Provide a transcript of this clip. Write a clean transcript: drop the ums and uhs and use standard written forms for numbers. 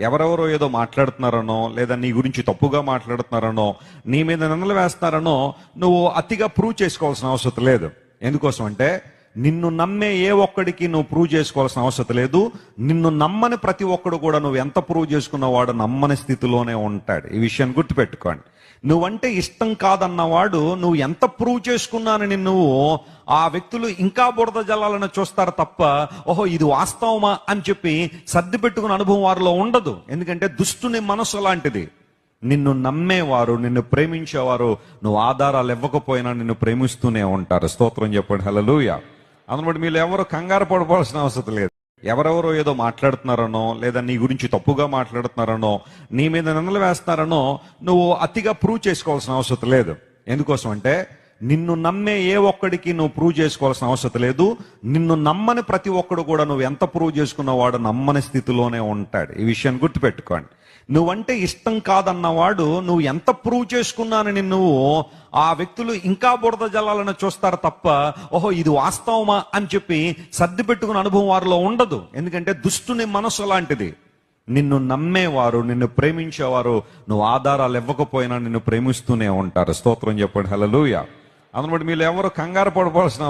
ఎవరెవరో ఏదో మాట్లాడుతున్నారనో, లేదా నీ గురించి తప్పుగా మాట్లాడుతున్నారనో, నీ మీద నిందలు వేస్తున్నారనో నువ్వు అతిగా ప్రూవ్ చేసుకోవాల్సిన అవసరం లేదు. ఎందుకోసం అంటే నిన్ను నమ్మే ఏ ఒక్కడికి నువ్వు ప్రూవ్ చేసుకోవాల్సిన అవసరం లేదు. నిన్ను నమ్మని ప్రతి ఒక్కడు కూడా నువ్వు ఎంత ప్రూవ్ చేసుకున్నవాడు నమ్మని స్థితిలోనే ఉంటాడు. ఈ విషయాన్ని గుర్తుపెట్టుకోండి. నువ్వంటే ఇష్టం కాదన్నవాడు నువ్వు ఎంత ప్రూవ్ చేసుకున్నానని నువ్వు ఆ వ్యక్తులు ఇంకా బురద జల్లాలని చూస్తారు తప్ప, ఓహో ఇది వాస్తవమా అని చెప్పి సర్ది పెట్టుకున్న అనుభవం వారిలో ఉండదు. ఎందుకంటే దుష్టుని మనసు అలాంటిది. నిన్ను నమ్మేవారు, నిన్ను ప్రేమించేవారు నువ్వు ఆధారాలు ఇవ్వకపోయినా నిన్ను ప్రేమిస్తూనే ఉంటారు. స్తోత్రం చెప్పండి, హల్లెలూయా. అందుబట్టి మీరు ఎవరు కంగారు పడిపోవాల్సిన అవసరం లేదు. ఎవరెవరో ఏదో మాట్లాడుతున్నారనో, లేదా నీ గురించి తప్పుగా మాట్లాడుతున్నారనో, నీ మీద నిందలు వేస్తున్నారనో నువ్వు అతిగా ప్రూవ్ చేసుకోవాల్సిన అవసరం లేదు. ఎందుకోసం అంటే నిన్ను నమ్మే ఏ ఒక్కడికి నువ్వు ప్రూవ్ చేసుకోవాల్సిన అవసరం లేదు. నిన్ను నమ్మని ప్రతి ఒక్కడు కూడా నువ్వు ఎంత ప్రూవ్ చేసుకున్నవాడు నమ్మని స్థితిలోనే ఉంటాడు. ఈ విషయాన్ని గుర్తుపెట్టుకోండి. నువ్వంటే ఇష్టం కాదన్నవాడు నువ్వు ఎంత ప్రూవ్ చేసుకున్నానని నువ్వు ఆ వ్యక్తులు ఇంకా బురద జల్లాలని చూస్తారు తప్ప, ఓహో ఇది వాస్తవమా అని చెప్పి సర్ది పెట్టుకున్న అనుభవం వారిలో ఉండదు. ఎందుకంటే దుష్టుని మనసు అలాంటిది. నిన్ను నమ్మేవారు, నిన్ను ప్రేమించేవారు నువ్వు ఆధారాలు ఇవ్వకపోయినా నిన్ను ప్రేమిస్తూనే ఉంటారు. స్తోత్రం చెప్పండి, హల్లెలూయా. అందుబట్టి మీరు ఎవరు కంగారు పడిపోవాల్సిన